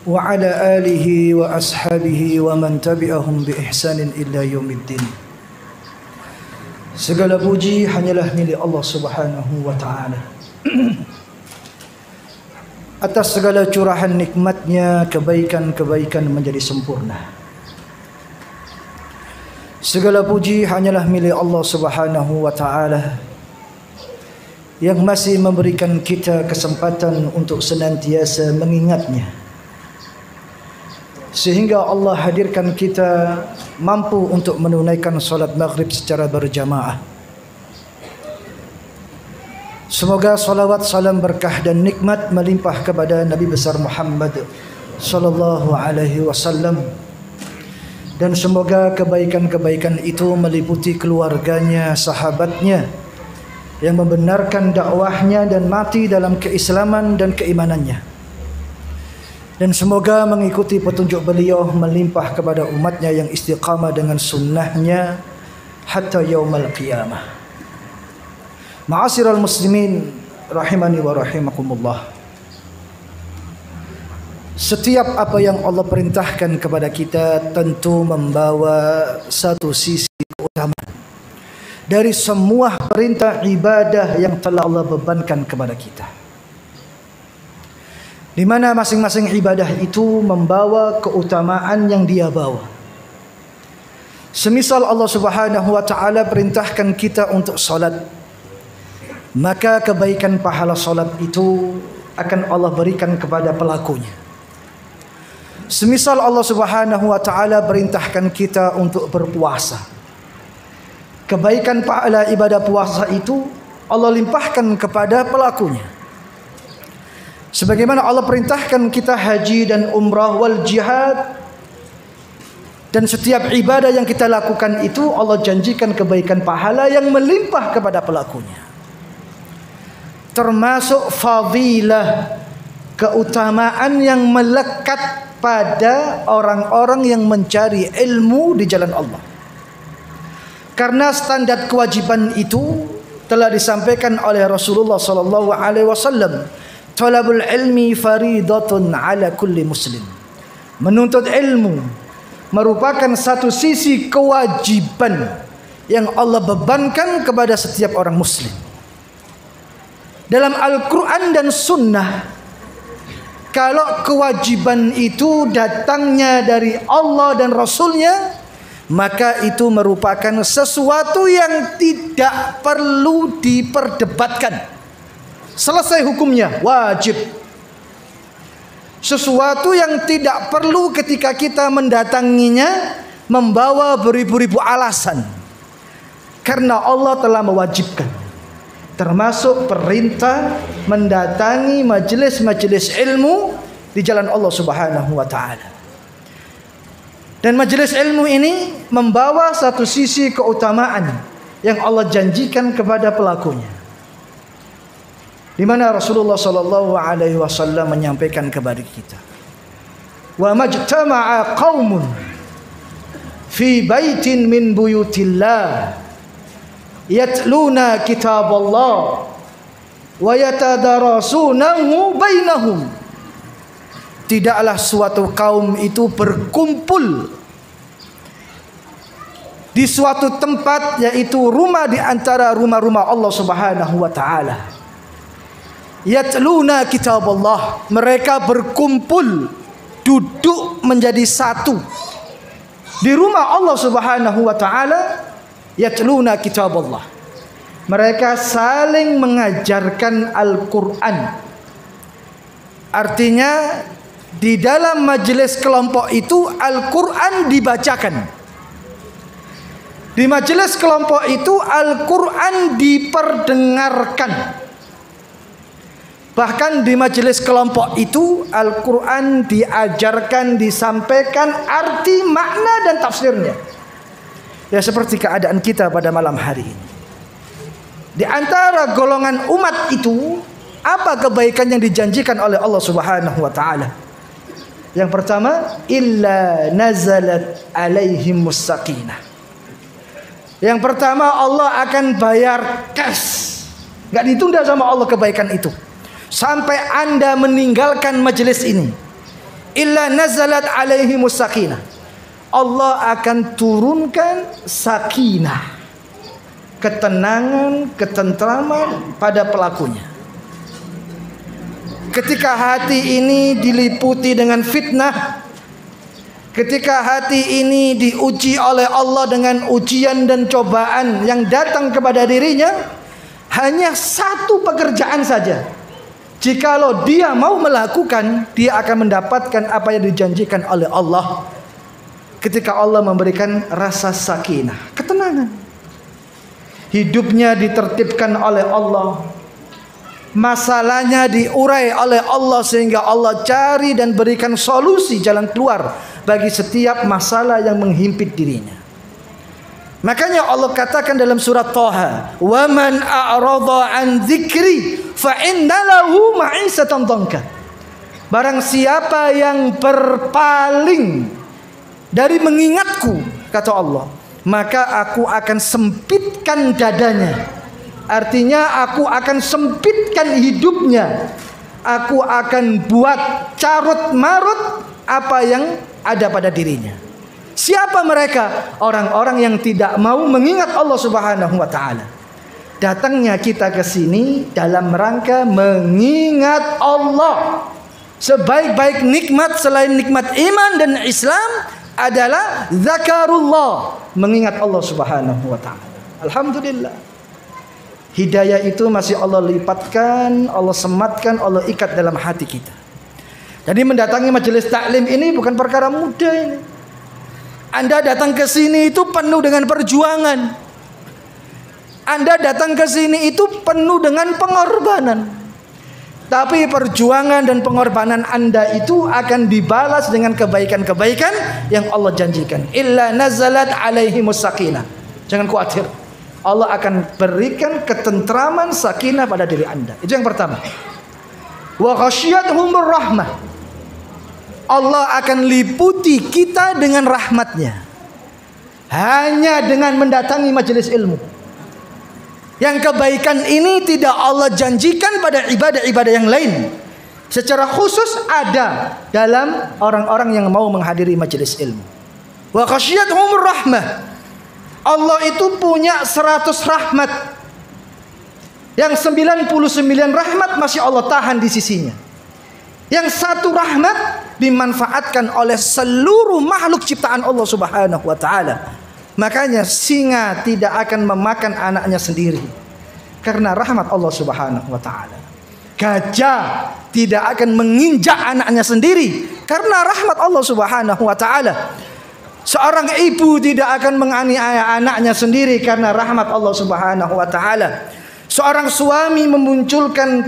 wa ala alihi wa ashabihi wa man tabi'ahum bi ihsanin illa yaumiddin. Segala puji hanyalah milik Allah Subhanahu wa taala. Atas segala curahan nikmatnya, kebaikan-kebaikan menjadi sempurna. Segala puji hanyalah milik Allah Subhanahu wa taala yang masih memberikan kita kesempatan untuk senantiasa mengingatnya, sehingga Allah hadirkan kita mampu untuk menunaikan salat maghrib secara berjamaah. Semoga salawat, salam, berkah dan nikmat melimpah kepada Nabi besar Muhammad sallallahu alaihi wasallam, dan semoga kebaikan-kebaikan itu meliputi keluarganya, sahabatnya yang membenarkan dakwahnya dan mati dalam keislaman dan keimanannya. Dan semoga mengikuti petunjuk beliau melimpah kepada umatnya yang istiqamah dengan sunnahnya hatta yaumal qiyamah. Ma'asyiral muslimin rahimani wa rahimakumullah. Setiap apa yang Allah perintahkan kepada kita tentu membawa satu sisi keutamaan dari semua perintah ibadah yang telah Allah bebankan kepada kita, di mana masing-masing ibadah itu membawa keutamaan yang dia bawa. Semisal Allah Subhanahu wa taala perintahkan kita untuk salat, maka kebaikan pahala salat itu akan Allah berikan kepada pelakunya. Semisal Allah Subhanahu wa taala perintahkan kita untuk berpuasa, kebaikan pahala ibadah puasa itu Allah limpahkan kepada pelakunya. Sebagaimana Allah perintahkan kita haji dan umrah wal jihad, dan setiap ibadah yang kita lakukan itu Allah janjikan kebaikan pahala yang melimpah kepada pelakunya. Termasuk fadilah, keutamaan yang melekat pada orang-orang yang mencari ilmu di jalan Allah. Karena standar kewajiban itu telah disampaikan oleh Rasulullah sallallahu alaihi wasallam, talabul ilmi faridatun ala kulli muslim. Menuntut ilmu merupakan satu sisi kewajiban yang Allah bebankan kepada setiap orang muslim. Dalam Al-Quran dan Sunnah, kalau kewajiban itu datangnya dari Allah dan Rasulnya, maka itu merupakan sesuatu yang tidak perlu diperdebatkan. Selesai hukumnya, wajib. Sesuatu yang tidak perlu ketika kita mendatanginya membawa beribu-ribu alasan, karena Allah telah mewajibkan. Termasuk perintah mendatangi majelis-majelis ilmu di jalan Allah Subhanahu wa taala. Dan majelis ilmu ini membawa satu sisi keutamaan yang Allah janjikan kepada pelakunya, di mana Rasulullah sallallahu alaihi wasallam menyampaikan kepada kita, wa majtama'a qaumun fi baitin min buyutillah yatluna kitaballah wa yatadarasunahu bainahum. Tidaklah suatu kaum itu berkumpul di suatu tempat, yaitu rumah di antara rumah-rumah Allah Subhanahu wa taala. Yatluna kitaballah, mereka berkumpul duduk menjadi satu di rumah Allah Subhanahu wa taala. Yatluna kitaballah, mereka saling mengajarkan Al-Quran. Artinya di dalam majelis kelompok itu Al-Quran dibacakan. Di majelis kelompok itu Al-Quran diperdengarkan. Bahkan di majelis kelompok itu Al-Quran diajarkan, disampaikan arti, makna dan tafsirnya. Ya, seperti keadaan kita pada malam hari ini. Di antara golongan umat itu, apa kebaikan yang dijanjikan oleh Allah Subhanahu wa taala? Yang pertama, illa nazalat alaihimus sakinah. Yang pertama, Allah akan bayar cash. Gak ditunda sama Allah kebaikan itu. Sampai Anda meninggalkan majelis ini, illa nazalat alaihimus sakinah. Allah akan turunkan sakinah, ketenangan, ketentraman pada pelakunya. Ketika hati ini diliputi dengan fitnah, ketika hati ini diuji oleh Allah dengan ujian dan cobaan yang datang kepada dirinya, hanya satu pekerjaan saja. Jikalau dia mau melakukan, dia akan mendapatkan apa yang dijanjikan oleh Allah. Ketika Allah memberikan rasa sakinah, ketenangan, hidupnya ditertibkan oleh Allah, masalahnya diurai oleh Allah, sehingga Allah cari dan berikan solusi jalan keluar bagi setiap masalah yang menghimpit dirinya. Makanya Allah katakan dalam surat Thaha, "Wa man a'rada 'an dzikri fa inna lahu ma'isatan dhanka." Barang siapa yang berpaling dari mengingatku, kata Allah, maka aku akan sempitkan dadanya. Artinya aku akan sempitkan hidupnya. Aku akan buat carut marut apa yang ada pada dirinya. Siapa mereka? Orang-orang yang tidak mau mengingat Allah Subhanahu wa taala. Datangnya kita ke sini dalam rangka mengingat Allah. Sebaik-baik nikmat selain nikmat iman dan Islam adalah zakarullah, mengingat Allah Subhanahu wa taala. Alhamdulillah. Hidayah itu masih Allah lipatkan, Allah sematkan, Allah ikat dalam hati kita. Jadi mendatangi majelis taklim ini bukan perkara mudah ini. Anda datang ke sini itu penuh dengan perjuangan. Anda datang ke sini itu penuh dengan pengorbanan. Tapi perjuangan dan pengorbanan Anda itu akan dibalas dengan kebaikan-kebaikan yang Allah janjikan. Illa nazalat alaihimus sakinah. Jangan khawatir. Allah akan berikan ketentraman, sakinah pada diri Anda. Itu yang pertama. Wa ghasyiyatuhumur rahmah. Allah akan liputi kita dengan rahmatnya. Hanya dengan mendatangi majelis ilmu. Yang kebaikan ini tidak Allah janjikan pada ibadah-ibadah yang lain. Secara khusus ada dalam orang-orang yang mau menghadiri majelis ilmu. Wa ghasyiyatuhumur rahmah. Allah itu punya 100 rahmat. Yang 99 rahmat masih Allah tahan di sisinya. Yang satu rahmat dimanfaatkan oleh seluruh makhluk ciptaan Allah Subhanahu wa taala. Makanya singa tidak akan memakan anaknya sendiri karena rahmat Allah Subhanahu wa taala. Gajah tidak akan menginjak anaknya sendiri karena rahmat Allah Subhanahu wa taala. Seorang ibu tidak akan menganiaya anaknya sendiri karena rahmat Allah Subhanahu wa taala. Seorang suami memunculkan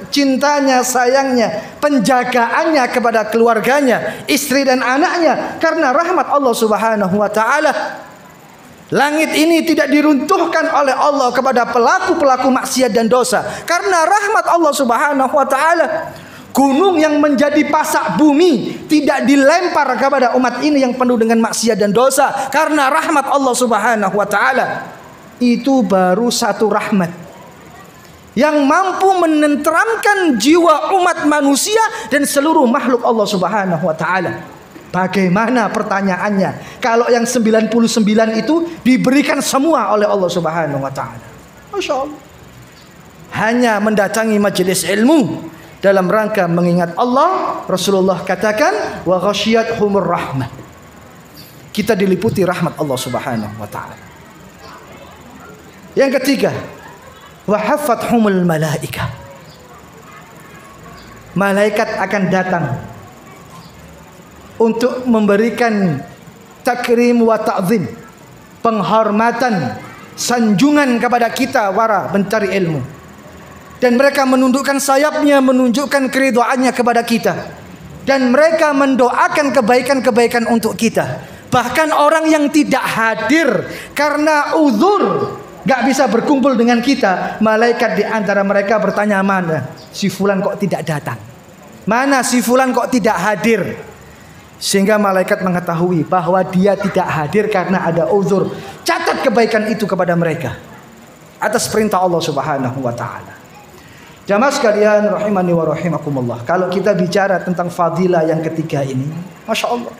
cintanya, sayangnya, penjagaannya kepada keluarganya, istri dan anaknya karena rahmat Allah Subhanahu wa taala. Langit ini tidak diruntuhkan oleh Allah kepada pelaku-pelaku maksiat dan dosa karena rahmat Allah Subhanahu wa taala. Gunung yang menjadi pasak bumi tidak dilempar kepada umat ini yang penuh dengan maksiat dan dosa karena rahmat Allah Subhanahu wa taala. Itu baru satu rahmat yang mampu menenteramkan jiwa umat manusia dan seluruh makhluk Allah Subhanahu wa taala. Bagaimana pertanyaannya kalau yang 99 itu diberikan semua oleh Allah Subhanahu wa taala? Masya Allah. Hanya mendatangi majelis ilmu dalam rangka mengingat Allah, Rasulullah katakan wa ghasyiyatuhumur rahmah. Kita diliputi rahmat Allah Subhanahu wa taala. Yang ketiga, wa haffathumul malaikah. Malaikat akan datang untuk memberikan takrim wa ta'zim, penghormatan, sanjungan kepada kita para pencari ilmu. Dan mereka menundukkan sayapnya, menunjukkan keridhaannya kepada kita. Dan mereka mendoakan kebaikan-kebaikan untuk kita. Bahkan orang yang tidak hadir karena uzur, gak bisa berkumpul dengan kita, malaikat di antara mereka bertanya, mana si fulan kok tidak datang? Mana si fulan kok tidak hadir? Sehingga malaikat mengetahui bahwa dia tidak hadir karena ada uzur. Catat kebaikan itu kepada mereka atas perintah Allah Subhanahu wa taala. Jamaah sekalian rahimani wa rahimakumullah. Kalau kita bicara tentang fadilah yang ketiga ini, Masya Allah,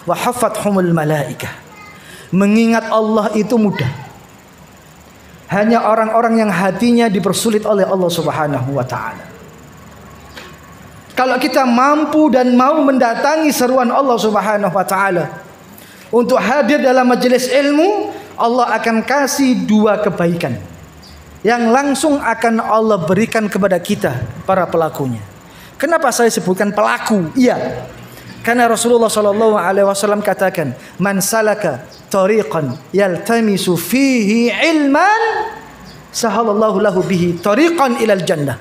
wa hafathumul malaikah, mengingat Allah itu mudah. Hanya orang-orang yang hatinya dipersulit oleh Allah Subhanahu wa ta'ala. Kalau kita mampu dan mau mendatangi seruan Allah Subhanahu wa ta'ala untuk hadir dalam majelis ilmu, Allah akan kasih dua kebaikan yang langsung akan Allah berikan kepada kita para pelakunya. Kenapa saya sebutkan pelaku? Iya, karena Rasulullah SAW katakan, man salaka tariqan yaltamisu fihi ilman sahalallahu lahu bihi tariqan ilal jannah.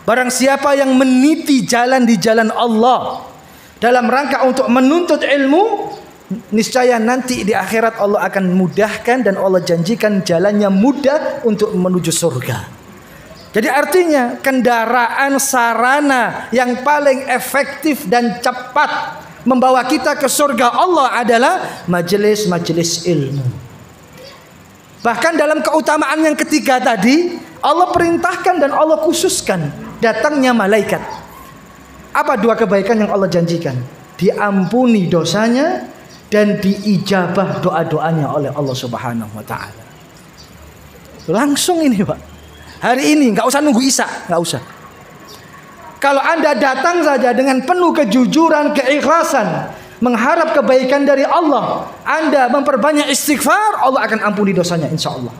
Barang siapa yang meniti jalan di jalan Allah dalam rangka untuk menuntut ilmu, niscaya nanti di akhirat Allah akan mudahkan dan Allah janjikan jalannya mudah untuk menuju surga. Jadi artinya kendaraan sarana yang paling efektif dan cepat membawa kita ke surga Allah adalah majelis-majelis ilmu. Bahkan dalam keutamaan yang ketiga tadi, Allah perintahkan dan Allah khususkan datangnya malaikat. Apa dua kebaikan yang Allah janjikan? Diampuni dosanya dan diijabah doa-doanya oleh Allah Subhanahu wa ta'ala. Langsung ini Pak, hari ini nggak usah nunggu Isya, nggak usah. Kalau Anda datang saja dengan penuh kejujuran, keikhlasan, mengharap kebaikan dari Allah, Anda memperbanyak istighfar, Allah akan ampuni dosanya insya Allah.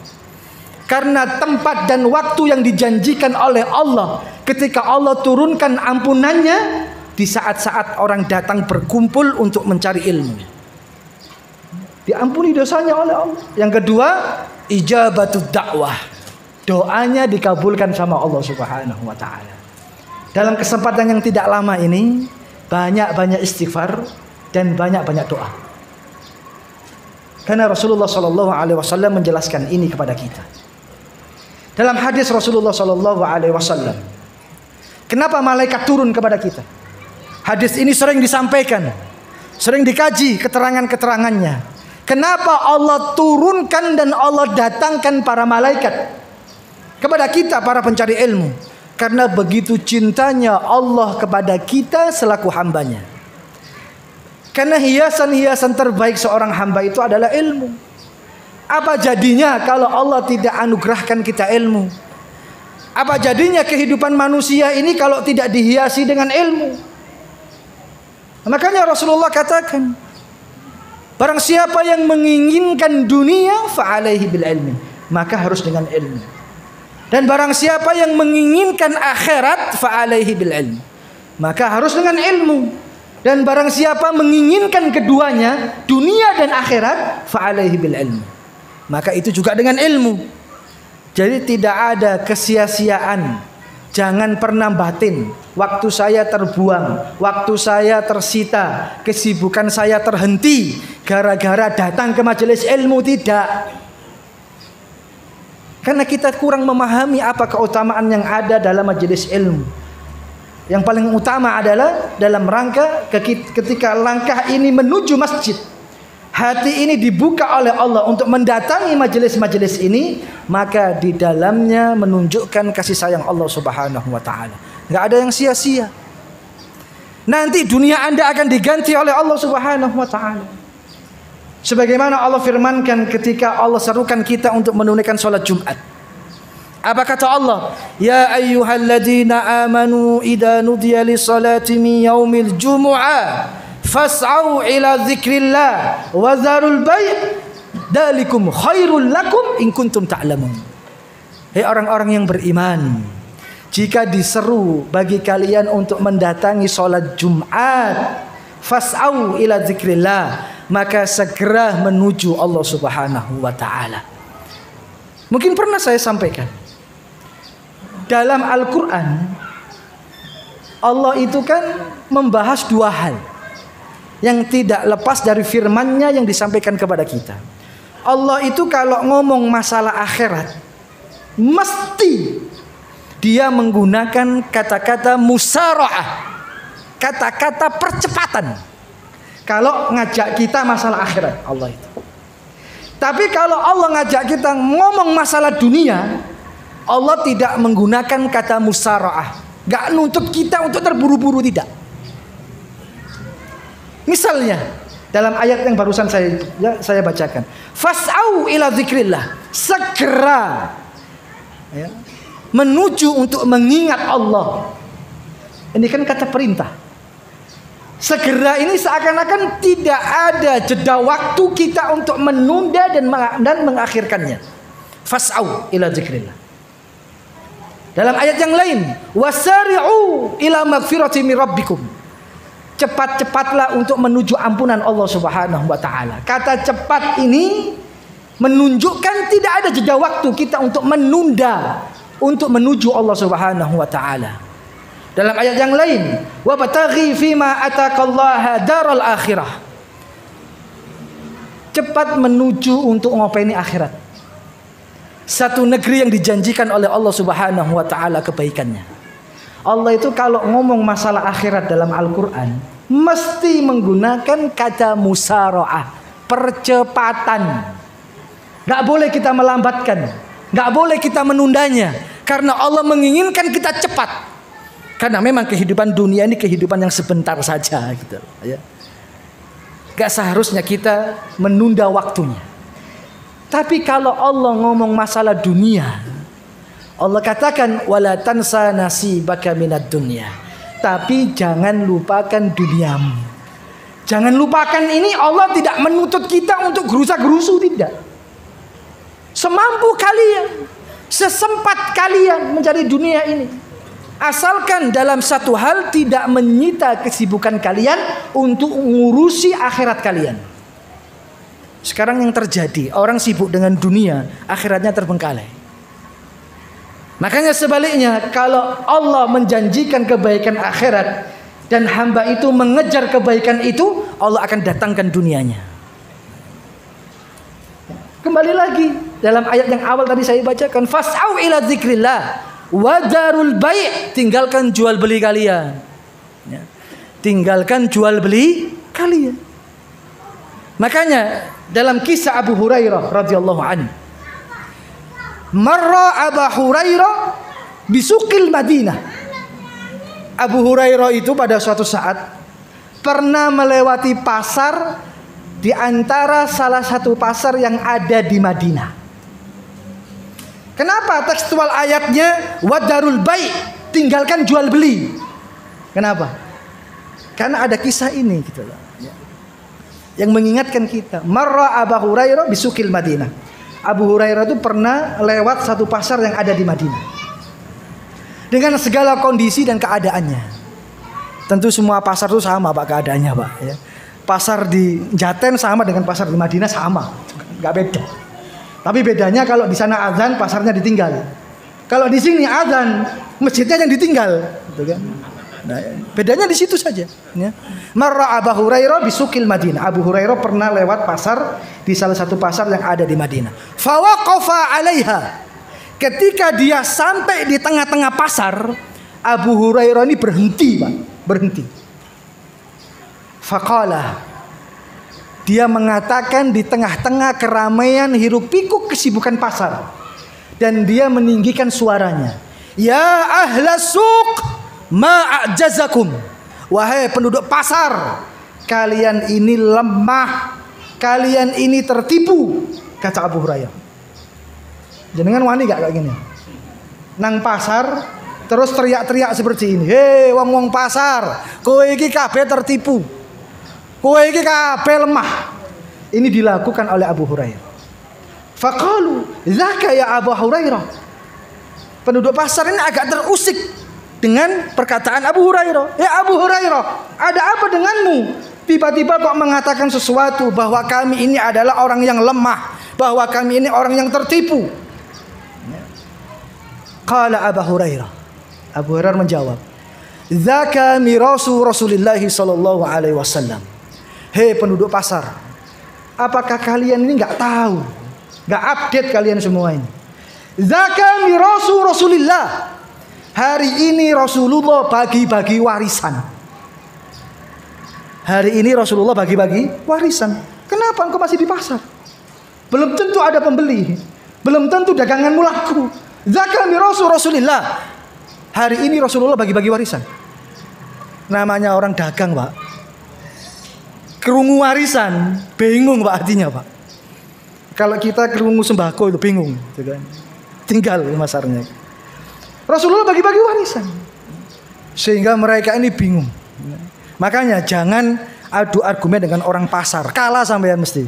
Karena tempat dan waktu yang dijanjikan oleh Allah ketika Allah turunkan ampunannya di saat-saat orang datang berkumpul untuk mencari ilmu, diampuni dosanya oleh Allah. Yang kedua, ijabatud dakwah, doanya dikabulkan sama Allah Subhanahu wa ta'ala. Dalam kesempatan yang tidak lama ini, banyak-banyak istighfar dan banyak-banyak doa. Karena Rasulullah SAW menjelaskan ini kepada kita. Dalam hadis Rasulullah SAW, kenapa malaikat turun kepada kita? Hadis ini sering disampaikan, sering dikaji keterangan-keterangannya. Kenapa Allah turunkan dan Allah datangkan para malaikat kepada kita para pencari ilmu? Karena begitu cintanya Allah kepada kita selaku hambanya. Karena hiasan-hiasan terbaik seorang hamba itu adalah ilmu. Apa jadinya kalau Allah tidak anugerahkan kita ilmu? Apa jadinya kehidupan manusia ini kalau tidak dihiasi dengan ilmu? Makanya Rasulullah katakan, barang siapa yang menginginkan dunia fa'alaihi bil ilmi, maka harus dengan ilmu. Dan barang siapa yang menginginkan akhirat fa'alaihi bil ilmi, maka harus dengan ilmu. Dan barang siapa menginginkan keduanya, dunia dan akhirat, fa'alaihi bil ilmi, maka itu juga dengan ilmu. Jadi tidak ada kesia-siaan. Jangan pernah batin, waktu saya terbuang, waktu saya tersita, kesibukan saya terhenti gara-gara datang ke majelis ilmu. Tidak. Karena kita kurang memahami apa keutamaan yang ada dalam majelis ilmu. Yang paling utama adalah dalam rangka ketika langkah ini menuju masjid, hati ini dibuka oleh Allah untuk mendatangi majelis-majelis ini, maka di dalamnya menunjukkan kasih sayang Allah Subhanahu wa ta'ala. Nggak ada yang sia-sia. Nanti dunia Anda akan diganti oleh Allah Subhanahu wa ta'ala. Sebagaimana Allah firmankan ketika Allah serukan kita untuk menunaikan sholat Jumat. Apa kata Allah? Ya ayyuhalladzina amanu idza nudiya lis-salati min yaumil jumu'ah fas'au ila dzikrillah wa dzarul bai' dzalikum khairul lakum in kuntum ta'lamun. Hei orang-orang yang beriman, jika diseru bagi kalian untuk mendatangi sholat Jumat, fas'au ila dzikrillah, maka segera menuju Allah Subhanahu wa ta'ala. Mungkin pernah saya sampaikan, dalam Al-Quran Allah itu kan membahas dua hal yang tidak lepas dari firman-Nya yang disampaikan kepada kita. Allah itu kalau ngomong masalah akhirat, mesti Dia menggunakan kata-kata musara'ah, kata-kata percepatan kalau ngajak kita masalah akhirat Allah itu. Tapi kalau Allah ngajak kita ngomong masalah dunia, Allah tidak menggunakan kata musara'ah. Gak nuntut kita untuk terburu-buru, tidak. Misalnya dalam ayat yang barusan saya bacakan, fas'au ila dzikrillah, segera ya, menuju untuk mengingat Allah. Ini kan kata perintah. Segera ini seakan-akan tidak ada jeda waktu kita untuk menunda dan mengakhirkannya. Fas'au ila dzikrillah. Dalam ayat yang lain, wasari'u ila magfirati min rabbikum. Cepat-cepatlah untuk menuju ampunan Allah Subhanahu wa taala. Kata cepat ini menunjukkan tidak ada jeda waktu kita untuk menunda untuk menuju Allah Subhanahu wa taala. Dalam ayat yang lain, wabtaghi fima ataqallaha daral akhirah. Cepat menuju untuk ngopeni akhirat. Satu negeri yang dijanjikan oleh Allah Subhanahu wa taala kebaikannya. Allah itu kalau ngomong masalah akhirat dalam Al-Quran mesti menggunakan kata musara'ah, percepatan. Gak boleh kita melambatkan, gak boleh kita menundanya, karena Allah menginginkan kita cepat. Karena memang kehidupan dunia ini kehidupan yang sebentar saja gitu, ya. Gak seharusnya kita menunda waktunya. Tapi kalau Allah ngomong masalah dunia, Allah katakan wala tansa nasibaka minad dunya. Tapi jangan lupakan duniamu. Jangan lupakan ini, Allah tidak menuntut kita untuk gerusa-gerusu, tidak. Semampu kalian, sesempat kalian mencari dunia ini. Asalkan dalam satu hal tidak menyita kesibukan kalian untuk mengurusi akhirat kalian. Sekarang yang terjadi, orang sibuk dengan dunia, akhiratnya terbengkalai. Makanya sebaliknya, kalau Allah menjanjikan kebaikan akhirat dan hamba itu mengejar kebaikan itu, Allah akan datangkan dunianya. Kembali lagi dalam ayat yang awal tadi saya bacakan, fas'au ila dzikrillah wa darul bai', tinggalkan jual beli kalian. Ya. Tinggalkan jual beli kalian. Makanya dalam kisah Abu Hurairah radhiyallahu anhu, marra Abu Hurairah bisukil Madinah. Abu Hurairah itu pada suatu saat pernah melewati pasar di antara salah satu pasar yang ada di Madinah. Kenapa tekstual ayatnya wadarul bai', tinggalkan jual beli? Kenapa? Karena ada kisah ini gitu loh, yang mengingatkan kita. Marra Abu Hurairah bisukil Madinah. Abu Hurairah itu pernah lewat satu pasar yang ada di Madinah dengan segala kondisi dan keadaannya. Tentu semua pasar itu sama Pak keadaannya Pak, ya. Pasar di Jaten sama dengan pasar di Madinah sama, nggak beda. Tapi bedanya kalau di sana azan pasarnya ditinggal. Kalau di sini azan masjidnya yang ditinggal, gitu kan. Nah, bedanya di situ saja. Ya. Marra Abu Hurairah bisukil Madinah. Abu Hurairah pernah lewat pasar di salah satu pasar yang ada di Madinah. Fawaqafa 'alaiha. Ketika dia sampai di tengah-tengah pasar, Abu Hurairah ini berhenti, Pak. Berhenti. Faqala. Dia mengatakan di tengah-tengah keramaian hiruk pikuk kesibukan pasar, dan dia meninggikan suaranya. Ya ahlas suq, ma'ajazakum. Wahai penduduk pasar, kalian ini lemah, kalian ini tertipu, kata Abu Hurairah. Jenengan wani gak kayak gini? Nang pasar terus teriak-teriak seperti ini. Hei wong-wong pasar, kowe iki kabeh tertipu, kowe iki kabeh lemah. Ini dilakukan oleh Abu Hurairah. Faqalu zaka ya Abu Hurairah. Penduduk pasar ini agak terusik dengan perkataan Abu Hurairah. Ya Abu Hurairah, ada apa denganmu? Tiba-tiba kok mengatakan sesuatu bahwa kami ini adalah orang yang lemah, bahwa kami ini orang yang tertipu. Qala Abu Hurairah. Abu Hurairah menjawab, "Dzaka mirasu Rasulillah sallallahu alaihi wasallam." Hei penduduk pasar, apakah kalian ini enggak tahu? Enggak update kalian semua ini. Dzaka mirasu Rasulillah. Hari ini Rasulullah bagi-bagi warisan. Hari ini Rasulullah bagi-bagi warisan. Kenapa engkau masih di pasar? Belum tentu ada pembeli. Belum tentu daganganmu laku. Zakal mirasu Rasulillah. Hari ini Rasulullah bagi-bagi warisan. Namanya orang dagang, Pak. Kerungu warisan, bingung Pak artinya, Pak. Kalau kita kerungu sembako itu bingung, gitu kan. Tinggal masarnya. Rasulullah bagi-bagi warisan. Sehingga mereka ini bingung. Makanya jangan adu argumen dengan orang pasar. Kalah sampean mesti.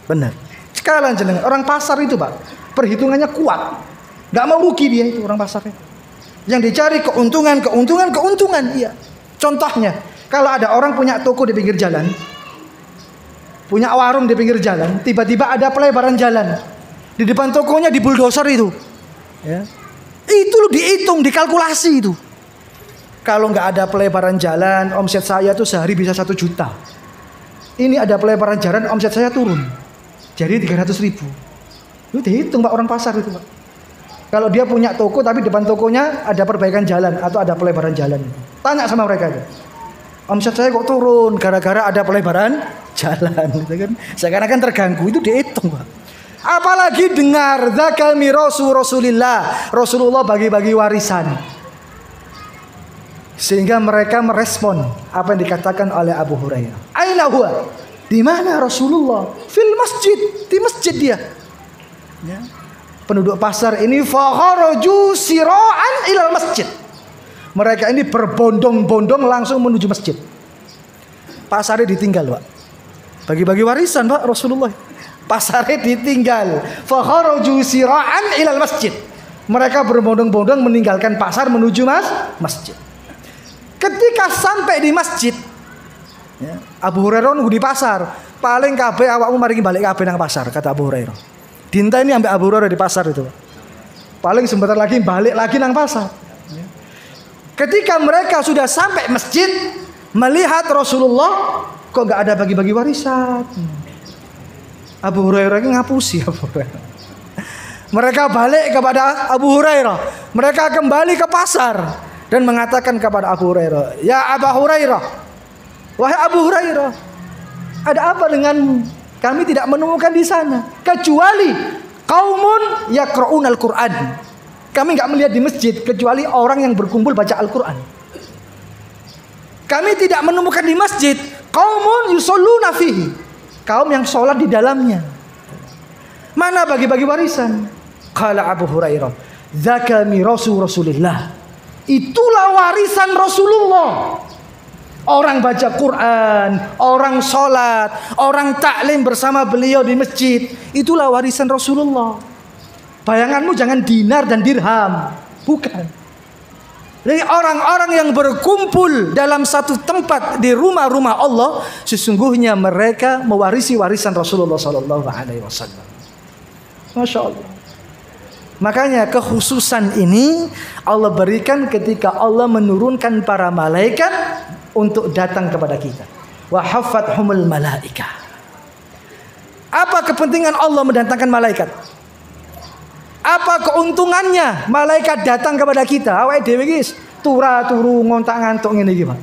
Benar. Kalah jenengan. Orang pasar itu, Pak, perhitungannya kuat. Gak mau rugi dia itu orang pasarnya. Yang dicari keuntungan. Iya. Contohnya, kalau ada orang punya toko di pinggir jalan, punya warung di pinggir jalan, tiba-tiba ada pelebaran jalan di depan tokonya, di bulldozer itu, ya. Itu dihitung, dikalkulasi itu. Kalau nggak ada pelebaran jalan, omset saya tuh sehari bisa 1 juta. Ini ada pelebaran jalan, omset saya turun, jadi 300.000. Itu dihitung Pak orang pasar itu, Pak. Kalau dia punya toko tapi depan tokonya ada perbaikan jalan atau ada pelebaran jalan, tanya sama mereka itu. Omset saya kok turun gara-gara ada pelebaran jalan, gitu kan. Sekarang kan terganggu, itu dihitung, Pak. Apalagi dengar zakal mirasu Rasulillah, Rasulullah bagi-bagi warisan. Sehingga mereka merespon apa yang dikatakan oleh Abu Hurairah. Aina huwa? Di mana Rasulullah? Fil masjid, di masjid dia. Ya. Penduduk pasar ini fakharaju sira'an ilal masjid. Mereka ini berbondong-bondong langsung menuju masjid. Pasarnya ditinggal, Pak. Bagi-bagi warisan, Pak, Rasulullah. Pasarnya ditinggal. Fakharaju sira'an ilal masjid. Mereka berbondong-bondong meninggalkan pasar menuju masjid. Ketika sampai di masjid, ya, Abu Hurairah nunggu di pasar. Paling kabeh awakmu mari balik kabeh nang pasar, kata Abu Hurairah. Dinta ini ambil Abu Hurairah di pasar itu. Paling sebentar lagi balik lagi nang pasar. Ketika mereka sudah sampai masjid, melihat Rasulullah kok nggak ada bagi-bagi warisan. Abu Hurairah ini ngapusi Abu Hurairah. Mereka balik kepada Abu Hurairah. Mereka kembali ke pasar dan mengatakan kepada Abu Hurairah, "Ya Abu Hurairah, wahai Abu Hurairah, ada apa dengan kami tidak menemukan di sana kecuali qaumun yaqra'unal Qur'an. Kami enggak melihat di masjid kecuali orang yang berkumpul baca Al-Qur'an. Kami tidak menemukan di masjid qaumun yusholluna fihi, kaum yang sholat di dalamnya. Mana bagi-bagi warisan?" Qala Abu Hurairah, "Dzaka mirasu Rasulillah." Itulah warisan Rasulullah. Orang baca Quran, orang sholat, orang taklim bersama beliau di masjid. Itulah warisan Rasulullah. Bayanganmu jangan dinar dan dirham. Bukan. Jadi orang-orang yang berkumpul dalam satu tempat di rumah-rumah Allah, sesungguhnya mereka mewarisi warisan Rasulullah SAW. Masya Allah. Makanya kekhususan ini Allah berikan ketika Allah menurunkan para malaikat untuk datang kepada kita. Wa haffathumul malaika. Apa kepentingan Allah mendatangkan malaikat? Apa keuntungannya malaikat datang kepada kita? Awake dhewe iki turu ngontak-ngantuk ngene iki, Pak.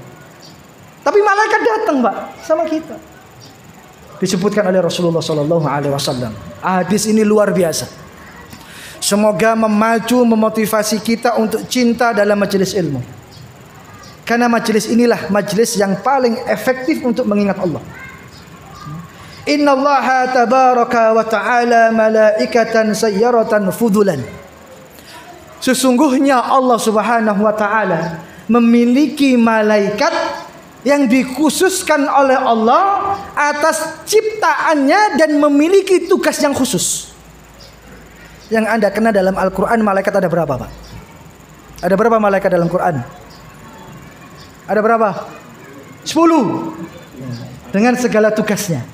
Tapi malaikat datang, Pak, sama kita. Disebutkan oleh Rasulullah sallallahu alaihi wasallam. Hadis ini luar biasa. Semoga memacu memotivasi kita untuk cinta dalam majelis ilmu. Karena majelis inilah majelis yang paling efektif untuk mengingat Allah. Innallaha tabaraka wa ta'ala malaikatan sayyaratan fudulan. Sesungguhnya Allah Subhanahu wa ta'ala memiliki malaikat yang dikhususkan oleh Allah atas ciptaannya dan memiliki tugas yang khusus. Yang Anda kenal dalam Al-Quran, malaikat ada berapa, Pak? Ada berapa malaikat dalam Quran? Ada berapa? 10. Dengan segala tugasnya.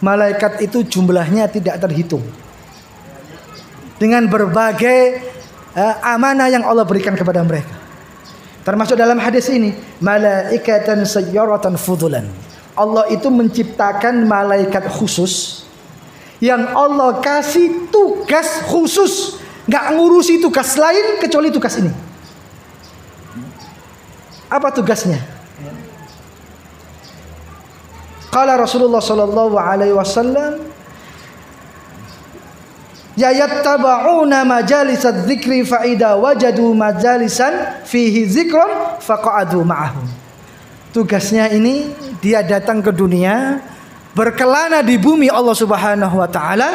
Malaikat itu jumlahnya tidak terhitung. Dengan berbagai amanah yang Allah berikan kepada mereka. Termasuk dalam hadis ini, malaikatan sayyaratan fudulan. Allah itu menciptakan malaikat khusus yang Allah kasih tugas khusus, nggak ngurusi tugas lain kecuali tugas ini. Apa tugasnya? Qala Rasulullah sallallahu alaihi wasallam, yattaba'una majalisad dzikri fa idza wajadu majalisan fihi dzikrun faqa'adu ma'ahum. Tugasnya ini dia datang ke dunia, berkelana di bumi Allah Subhanahu wa taala.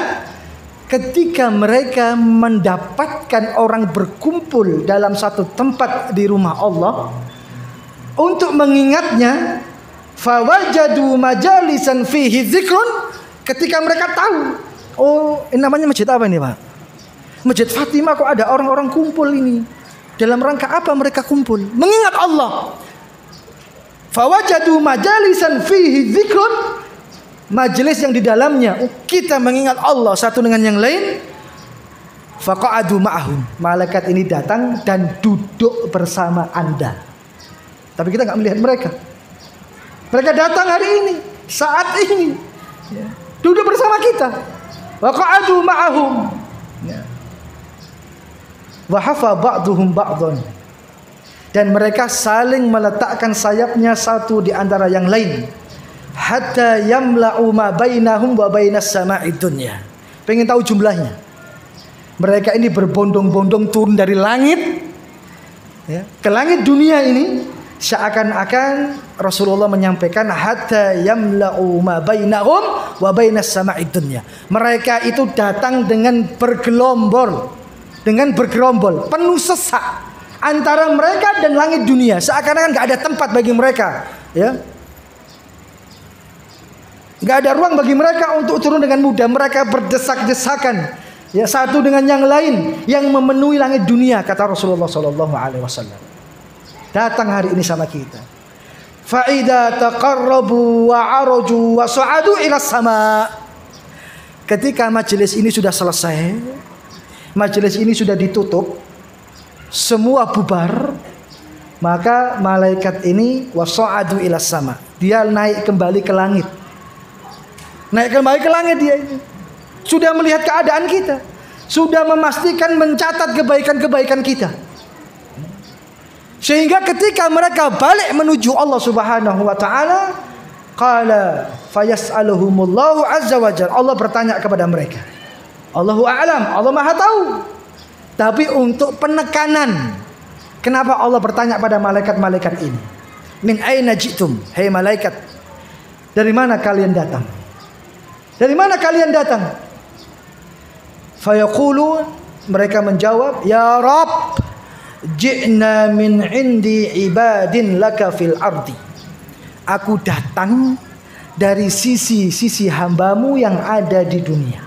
Ketika mereka mendapatkan orang berkumpul dalam satu tempat di rumah Allah untuk mengingatnya, fawajadu majalisan fihi dzikrun, ketika mereka tahu, oh, ini namanya masjid apa ini, Pak? Masjid Fatimah, kok ada orang-orang kumpul ini. Dalam rangka apa mereka kumpul? Mengingat Allah. Fawajadu majalisan fihi dzikrun, majelis yang di dalamnya kita mengingat Allah satu dengan yang lain. Faqa'adu ma'ahum, malaikat ini datang dan duduk bersama Anda. Tapi kita nggak melihat mereka. Mereka datang hari ini, saat ini, duduk bersama kita. Waqa'adu ma'ahum, wa hafa ba'duhum ba'dhan, dan mereka saling meletakkan sayapnya satu di antara yang lain. Hatta yamla'u ma bainahum wa bainas sama'id dunya. Pengen tahu jumlahnya? Mereka ini berbondong-bondong turun dari langit, ya, ke langit dunia ini, seakan-akan Rasulullah menyampaikan hatta yamla'u ma bainahum wa bainas sama'id dunya. Mereka itu datang dengan bergelombol, penuh sesak antara mereka dan langit dunia, seakan-akan nggak ada tempat bagi mereka, ya. Nggak ada ruang bagi mereka untuk turun dengan mudah. Mereka berdesak-desakan, ya, satu dengan yang lain yang memenuhi langit dunia, kata Rasulullah SAW. Datang hari ini sama kita. Fa'idha taqarrabu wa araju wa su'adu ila sama. Ketika majelis ini sudah selesai, majelis ini sudah ditutup, semua bubar, maka malaikat ini wa su'adu ila sama, dia naik kembali ke langit. Naik kembali ke langit dia ini. Sudah melihat keadaan kita, sudah memastikan mencatat kebaikan-kebaikan kita. Sehingga ketika mereka balik menuju Allah Subhanahu wa taala, qala fayas'aluhumullahu azza wa jalla. Allah bertanya kepada mereka. Allahu a'lam, Allah Maha tahu. Tapi untuk penekanan, kenapa Allah bertanya pada malaikat-malaikat ini? Min aina ji'tum? Hei malaikat, dari mana kalian datang? Dari mana kalian datang? Fayaqulun, mereka menjawab, ya Rabb, ji'na min indi ibadin laka fil ardi. Aku datang dari sisi hambamu yang ada di dunia.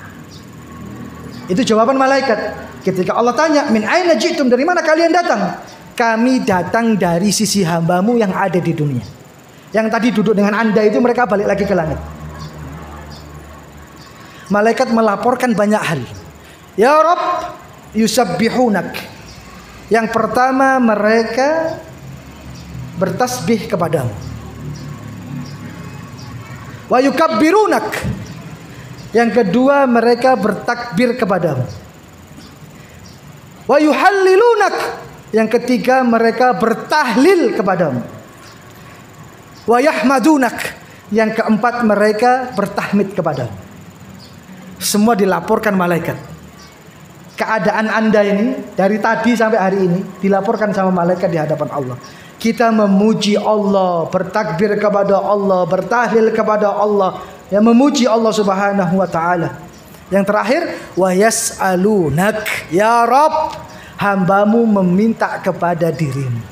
Itu jawaban malaikat. Ketika Allah tanya, min aina ji'tum, dari mana kalian datang? Kami datang dari sisi hambamu yang ada di dunia. Yang tadi duduk dengan Anda itu, mereka balik lagi ke langit. Malaikat melaporkan banyak hal. Ya Rabb, yusabbihunak. Yang pertama, mereka bertasbih kepadamu. Wa yukabbirunak. Yang kedua, mereka bertakbir kepadamu. Wa yuhallilunak. Yang ketiga, mereka bertahlil kepadamu. Wa yahmadunak. Yang keempat, mereka bertahmid kepadamu. Semua dilaporkan malaikat. Keadaan Anda ini dari tadi sampai hari ini dilaporkan sama malaikat di hadapan Allah. Kita memuji Allah, bertakbir kepada Allah, bertahlil kepada Allah, yang memuji Allah Subhanahu wa taala. Yang terakhir, wa yas'alunak, ya Rabb, hambamu meminta kepada dirimu.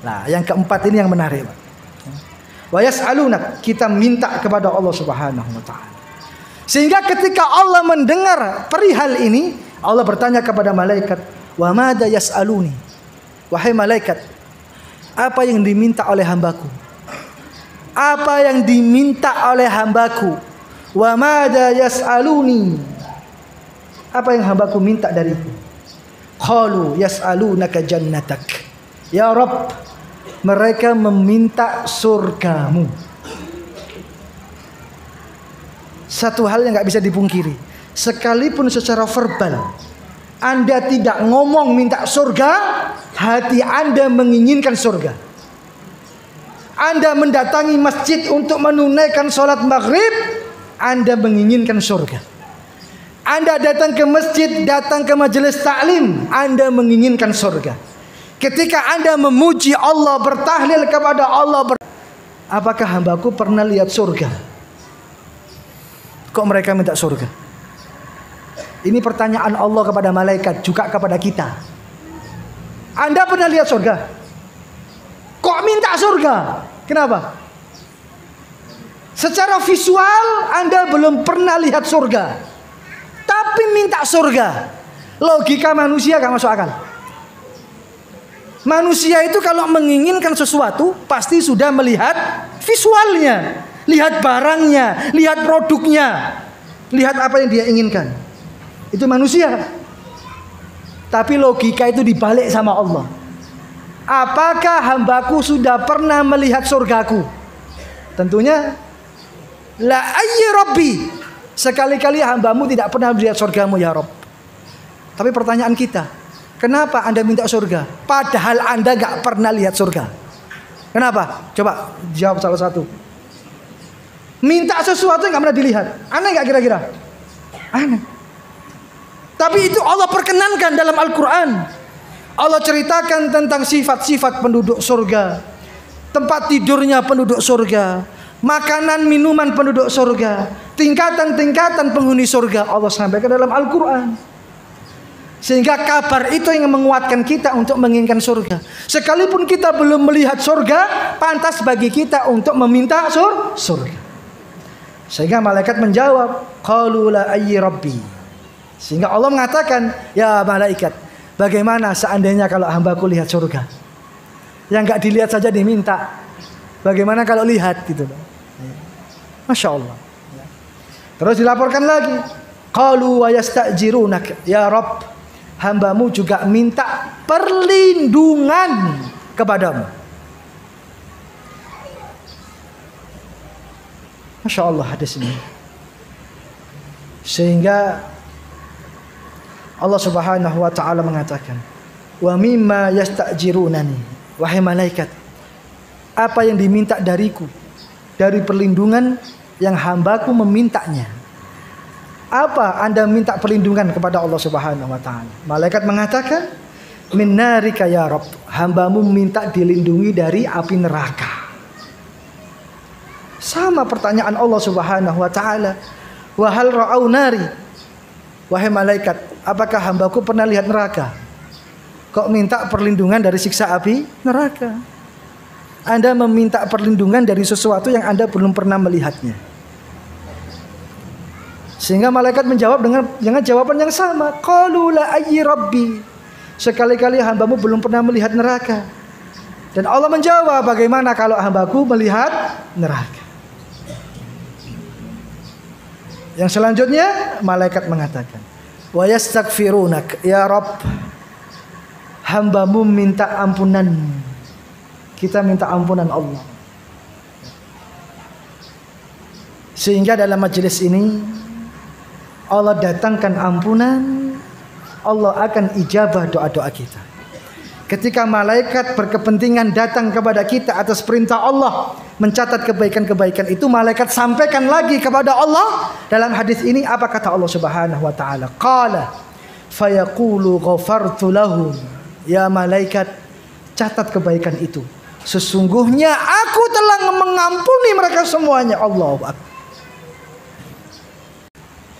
Nah, yang keempat ini yang menarik. Wa yas'alunak, kita minta kepada Allah Subhanahu wa taala. Sehingga ketika Allah mendengar perihal ini, Allah bertanya kepada malaikat, wa madza yas'aluni? Wahai malaikat, apa yang diminta oleh hambaku? Apa yang diminta oleh hambaku? Wa madza yas'aluni? Apa yang hambaku minta dariku? Qalu yas'alunaka jannatak. Ya Rabb, mereka meminta surgamu. Satu hal yang gak bisa dipungkiri, sekalipun secara verbal Anda tidak ngomong minta surga, hati Anda menginginkan surga. Anda mendatangi masjid untuk menunaikan sholat maghrib, Anda menginginkan surga. Anda datang ke masjid, datang ke majelis taklim, Anda menginginkan surga. Ketika Anda memuji Allah, bertahlil kepada Allah, apakah hambaku pernah lihat surga? Kok mereka minta surga? Ini pertanyaan Allah kepada malaikat, juga kepada kita. Anda pernah lihat surga? Kok minta surga? Kenapa? Secara visual Anda belum pernah lihat surga, tapi minta surga. Logika manusia gak masuk akal. Manusia itu kalau menginginkan sesuatu pasti sudah melihat visualnya, lihat barangnya, lihat produknya, lihat apa yang dia inginkan. Itu manusia. Tapi logika itu dibalik sama Allah. Apakah hambaku sudah pernah melihat surgaku? Tentunya la ayyi rabbi. Sekali-kali hambamu tidak pernah melihat surgamu ya Rabb. Tapi pertanyaan kita, kenapa Anda minta surga? Padahal Anda gak pernah lihat surga. Kenapa? Coba jawab salah satu. Minta sesuatu yang gak pernah dilihat. Aneh gak kira-kira? Aneh. Tapi itu Allah perkenankan dalam Al-Quran. Allah ceritakan tentang sifat-sifat penduduk surga, tempat tidurnya penduduk surga, makanan minuman penduduk surga, tingkatan-tingkatan penghuni surga. Allah sampaikan dalam Al-Quran. Sehingga kabar itu yang menguatkan kita untuk menginginkan surga. Sekalipun kita belum melihat surga, pantas bagi kita untuk meminta surga. Sehingga malaikat menjawab, qalu la ayyi rabbi. Sehingga Allah mengatakan, ya malaikat, bagaimana seandainya kalau hambaku lihat surga? Yang gak dilihat saja diminta, bagaimana kalau lihat gitu? Masya Allah. Terus dilaporkan lagi, qalu wa yastajirunak ya Rabb, hambamu juga minta perlindungan kepadamu. Masya Allah hadis ini. Sehingga Allah Subhanahu wa ta'ala mengatakan, wa mimma yastajirunani, wahai malaikat, apa yang diminta dariku dari perlindungan yang hambaku memintanya. Apa Anda minta perlindungan kepada Allah Subhanahu wa ta'ala? Malaikat mengatakan, min narika ya Rabb, hambamu minta dilindungi dari api neraka. Sama pertanyaan Allah Subhanahu wa ta'ala, wa hal ra'au nari, wahai malaikat, apakah hambaku pernah lihat neraka? Kok minta perlindungan dari siksa api neraka? Anda meminta perlindungan dari sesuatu yang Anda belum pernah melihatnya. Sehingga malaikat menjawab dengan jawaban yang sama, qalu la ayyi rabbi. Sekali-kali hambamu belum pernah melihat neraka. Dan Allah menjawab, bagaimana kalau hambaku melihat neraka? Yang selanjutnya malaikat mengatakan, wa yastaghfirunak ya Rabb, hambamu minta ampunan. Kita minta ampunan Allah. Sehingga dalam majelis ini Allah datangkan ampunan, Allah akan ijabah doa-doa kita. Ketika malaikat berkepentingan datang kepada kita atas perintah Allah mencatat kebaikan-kebaikan itu, malaikat sampaikan lagi kepada Allah. Dalam hadis ini apa kata Allah Subhanahu wa taala? Qala fayaqulu ghafartu lahum. Ya malaikat, catat kebaikan itu. Sesungguhnya aku telah mengampuni mereka semuanya. Allahu akbar.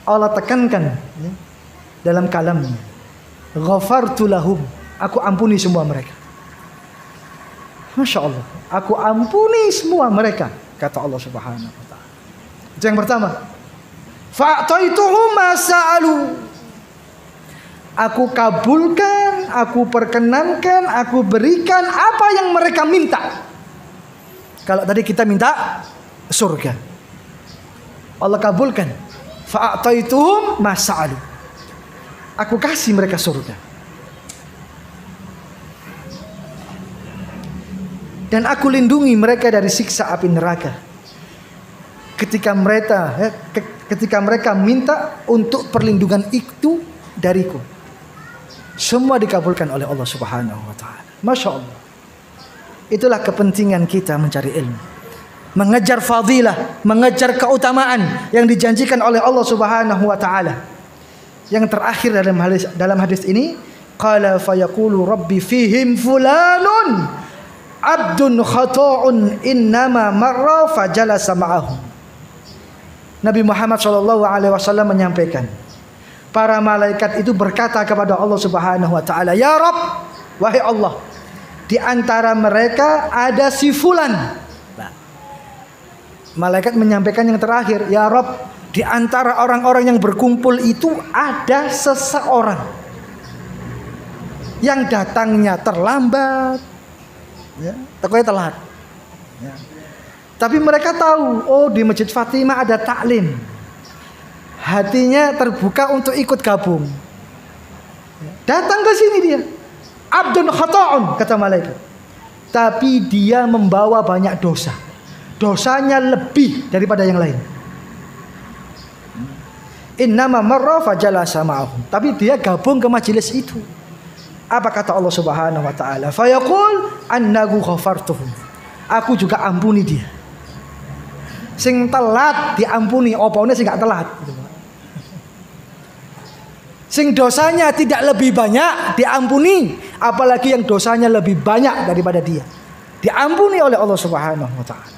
Allah tekankan ya, dalam kalamnya, ghafartu lahum, aku ampuni semua mereka. Masya Allah, aku ampuni semua mereka, kata Allah Subhanahu wa ta'ala. Itu yang pertama. Fa'taituhum ma sa'alu, aku kabulkan, aku perkenankan, aku berikan apa yang mereka minta. Kalau tadi kita minta surga, Allah kabulkan. Fa'taituhum ma sa'alu, aku kasih mereka surga. Dan aku lindungi mereka dari siksa api neraka. Ketika mereka minta untuk perlindungan itu dariku, semua dikabulkan oleh Allah Subhanahu wa ta'ala. Masya Allah. Itulah kepentingan kita mencari ilmu, mengejar fadilah, mengejar keutamaan yang dijanjikan oleh Allah Subhanahu wa ta'ala. yang terakhir dalam hadis ini, qala fayaqulu rabbi fihim fulanun abdun khata'un innama marra fajalasa ma'ahum. Nabi Muhammad SAW menyampaikan, para malaikat itu berkata kepada Allah Subhanahu wa taala, "Ya Rabb, wahai Allah, di antara mereka ada si fulan." Malaikat menyampaikan yang terakhir, "Ya Rabb, di antara orang-orang yang berkumpul itu ada seseorang yang datangnya terlambat, ya, takutnya telat. Ya. Tapi mereka tahu, oh di Masjid Fatimah ada taklim. Hatinya terbuka untuk ikut gabung. Datang ke sini dia. Abdun khata'un, kata malaikat. Tapi dia membawa banyak dosa. Dosanya lebih daripada yang lain. Innama marra fajalasa ma'ahum. Tapi dia gabung ke majelis itu. Apa kata Allah Subhanahu wa taala? Fayaqul annahu ghafartuhum. Aku juga ampuni dia. Sing telat diampuni, opone sing gak telat. Sing dosanya tidak lebih banyak diampuni, apalagi yang dosanya lebih banyak daripada dia. Diampuni oleh Allah Subhanahu wa taala.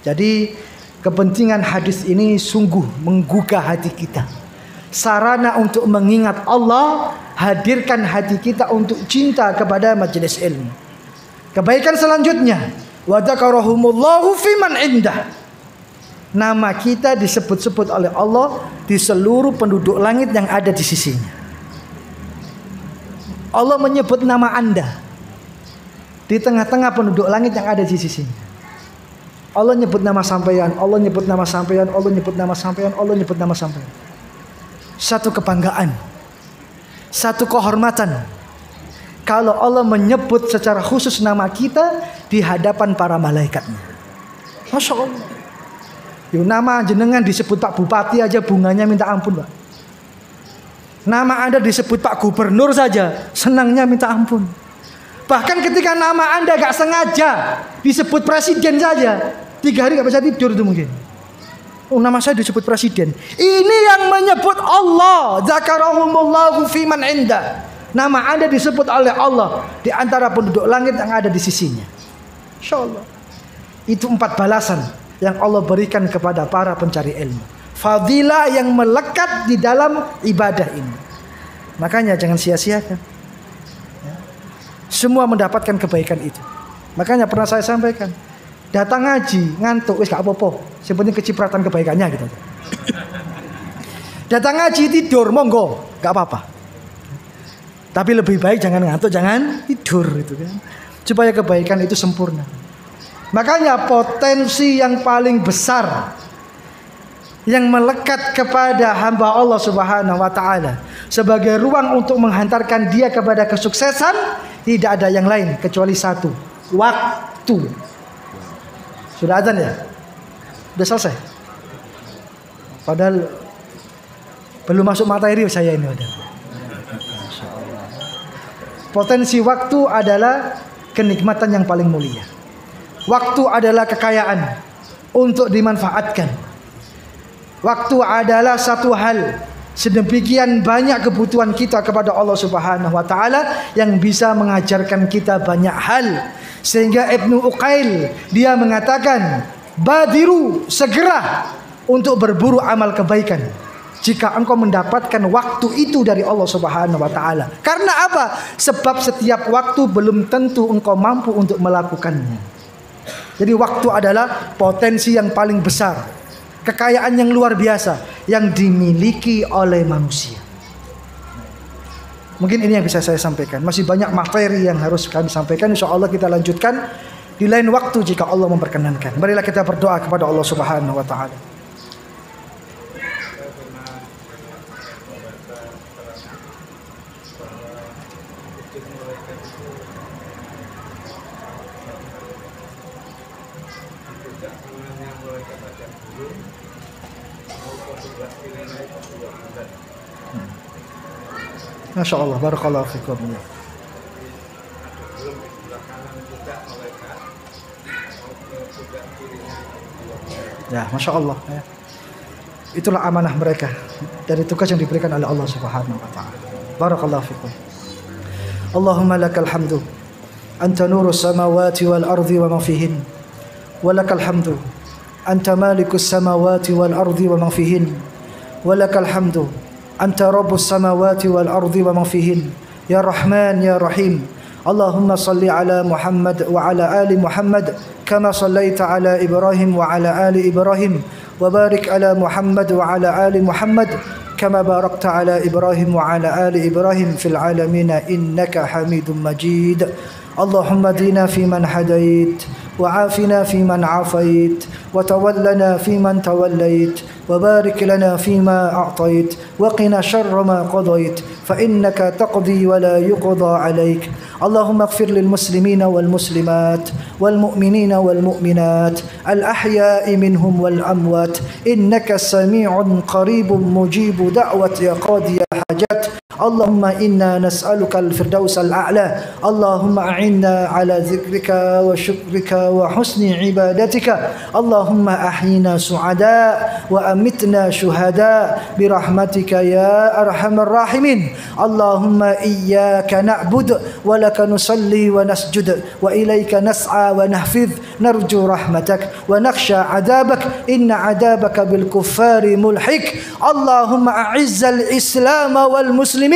Jadi kepentingan hadis ini sungguh menggugah hati kita. Sarana untuk mengingat Allah, hadirkan hati kita untuk cinta kepada majelis ilmu. Kebaikan selanjutnya, wa dzakarahumullahu fiman indah. Nama kita disebut-sebut oleh Allah di seluruh penduduk langit yang ada di sisinya. Allah menyebut nama Anda di tengah-tengah penduduk langit yang ada di sisinya. Allah nyebut nama sampeyan, Allah nyebut nama sampeyan, Allah nyebut nama sampeyan, Allah nyebut nama sampeyan. Satu kebanggaan, satu kehormatan kalau Allah menyebut secara khusus nama kita di hadapan para malaikatnya. Masya Allah. Yo, nama jenengan disebut Pak Bupati aja bunganya minta ampun, Pak. Nama Anda disebut Pak Gubernur saja senangnya minta ampun. Bahkan ketika nama Anda gak sengaja disebut presiden saja, 3 hari gak bisa tidur itu mungkin. Oh, nama saya disebut presiden. Ini yang menyebut Allah. Dzakarahumullahu fiman indah. Nama Anda disebut oleh Allah di antara penduduk langit yang ada di sisinya. Insyaallah. Itu 4 balasan yang Allah berikan kepada para pencari ilmu. Fadilah yang melekat di dalam ibadah ini. Makanya jangan sia-siakan. Ya. Semua mendapatkan kebaikan itu. Makanya pernah saya sampaikan, datang ngaji ngantuk wis gak apa-apa, yang penting kecipratan kebaikannya gitu. Datang ngaji tidur monggo, gak apa-apa. Tapi lebih baik jangan ngantuk, jangan tidur itu kan. Supaya kebaikan itu sempurna. Makanya potensi yang paling besar yang melekat kepada hamba Allah Subhanahu wa taala sebagai ruang untuk menghantarkan dia kepada kesuksesan tidak ada yang lain kecuali satu, waktu. Sudah azan ya? Sudah selesai? Padahal belum masuk materi saya ini udah. Potensi waktu adalah kenikmatan yang paling mulia. Waktu adalah kekayaan untuk dimanfaatkan. Waktu adalah satu hal sedemikian banyak kebutuhan kita kepada Allah Subhanahu wa taala yang bisa mengajarkan kita banyak hal. Sehingga Ibnu Uqail dia mengatakan, badiru, segera untuk berburu amal kebaikan jika engkau mendapatkan waktu itu dari Allah Subhanahu wa taala. Karena apa? Sebab setiap waktu belum tentu engkau mampu untuk melakukannya. Jadi waktu adalah potensi yang paling besar, kekayaan yang luar biasa yang dimiliki oleh manusia. Mungkin ini yang bisa saya sampaikan. Masih banyak materi yang harus kami sampaikan. Insya Allah kita lanjutkan di lain waktu jika Allah memperkenankan. Marilah kita berdoa kepada Allah Subhanahu wa taala. Masya Allah, barakallahu fikum. Ya, Masya Allah. Ya. Itulah amanah mereka dari tugas yang diberikan oleh Allah Subhanahu wa taala. Barakallahu fikum. Allahumma lakal hamdu anta nurus samawati wal ardi wa ma fihin. Wa lakal hamdu anta malikus samawati wal ardi wa ma fihin. Wa lakal hamdu anta rabbus samawati wal ardi wa ma fihin. Ya Rahman ya Rahim. Allahumma salli ala Muhammad wa ala ali Muhammad kama sallaita ala Ibrahim wa ala ali Ibrahim. وبارك على محمد وعلى آل محمد كما باركت على إبراهيم وعلى آل إبراهيم في العالمين إنك حميد مجيد اللهم اهدنا فيمن هديت وعافنا فيمن عافيت وتولنا فيمن توليت وبارك لنا فيما أعطيت وقنا شر ما قضيت فإنك تقضي ولا يقضى عليك اللهم اغفر للمسلمين والمسلمات والمؤمنين والمؤمنات الأحياء منهم والأموات إنك سميع قريب مجيب دعوة يا قاضي حاجات اللهم إنا نسألك الفردوس الأعلى اللهم أعنا على ذكرك وشكرك وحسن عبادتك اللهم أحينا سعداء وأمتنا شهداء برحمتك يا أرحم الراحمين اللهم إياك نعبد ولك نصلي ونسجد وإليك نسعى ونحفظ نرجو رحمتك ونخشى عذابك إن عذابك بالكفار ملحق اللهم أعز الإسلام والمسلمين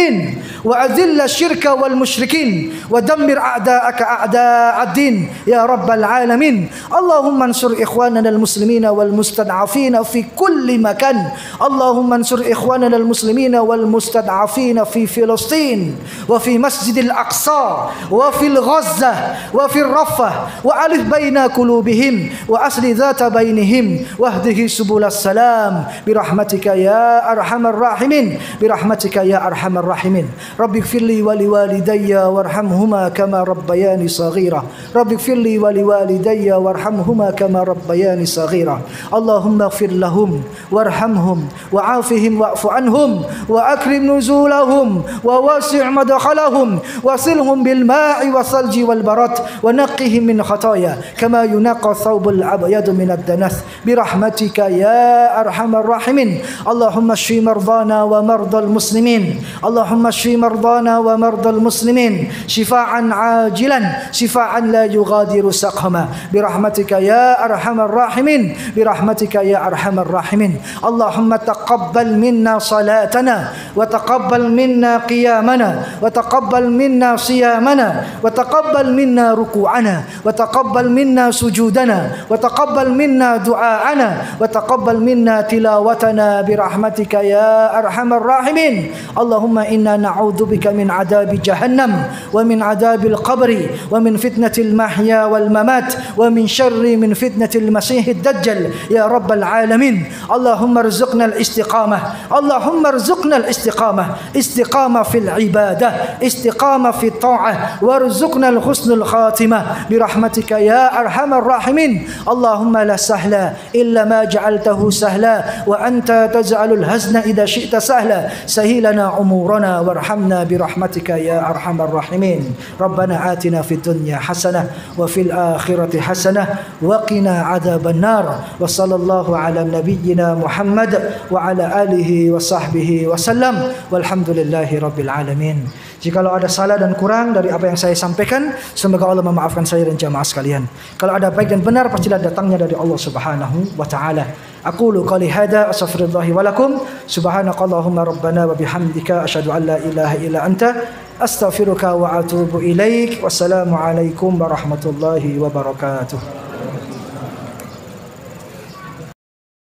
وأذل الشرك والمشركين ودمر أعداءك أعداء الدين يا رب العالمين اللهم انصر إخواننا المسلمين والمستضعفين في كل مكان اللهم انصر إخواننا المسلمين والمستضعفين في فلسطين وفي مسجد الأقصى وفي الغزة وفي الرفة وألف بين قلوبهم وأصل ذات بينهم واهده سبل السلام برحمتك يا أرحم الراحمين برحمتك يا أرحم الراحمين رب اغفر لي ولوالدي وارحمهما كما ربياني صغيرا رب اغفر لي ولوالدي وارحمهما كما ربياني صغيرا اللهم اغفر لهم وارحمهم وعافهم واعف عنهم وأكرم نزولهم ووسع مدخلهم وصلهم بالماء والثلج والبرد ونقهم من خطايا كما ينقى الثوب الأبيض من الدنس برحمتك يا أرحم الراحمين اللهم اشف مرضانا ومرضى المسلمين اللهم اشف مرضانا ومرضى المسلمين شفاء عاجلا شفاء لا يغادر سقما برحمتك يا أرحم الراحمين برحمتك يا أرحم الراحمين اللهم تقبل منا صلاتنا وتقبل منا قيامنا وتقبل منا صيامنا وتقبل منا ركوعنا وتقبل منا سجودنا وتقبل منا دعاءنا وتقبل منا تلاوتنا برحمتك يا أرحم الراحمين اللهم إنا نعوذ بك من عذاب جهنم ومن عذاب القبر ومن فتنة المحيا والممات ومن شر من فتنة المسيح الدجال يا رب العالمين اللهم ارزقنا الاستقامة اللهم ارزقنا الاستقامة استقامة في العبادة استقامة في الطاعة وارزقنا الحسن الخاتمة برحمتك يا أرحم الراحمين اللهم لا سهل إلا ما جعلته سهلا وأنت تجعل الحزن إذا شئت سهلا سهلنا أمورنا وارحمنا برحمتك يا أرحم الراحمين ربنا آتنا في الدنيا حسنة وفي الآخرة حسنة وقنا عذاب النار وصلى الله على نبينا محمد وعلى آله وصحبه وسلم والحمد لله رب العالمين. Jikalau ada salah dan kurang dari apa yang saya sampaikan, semoga Allah memaafkan saya dan jamaah sekalian. Kalau ada baik dan benar, pastilah datangnya dari Allah Subhanahu wa taala. Aqulu qali hada astaghfirullahi wa lakum subhanakallahumma rabbana wa bihamdika asyhadu an la ilaha illa anta astaghfiruka wa atubu ilaik. Wassalamu alaikum warahmatullahi wabarakatuh.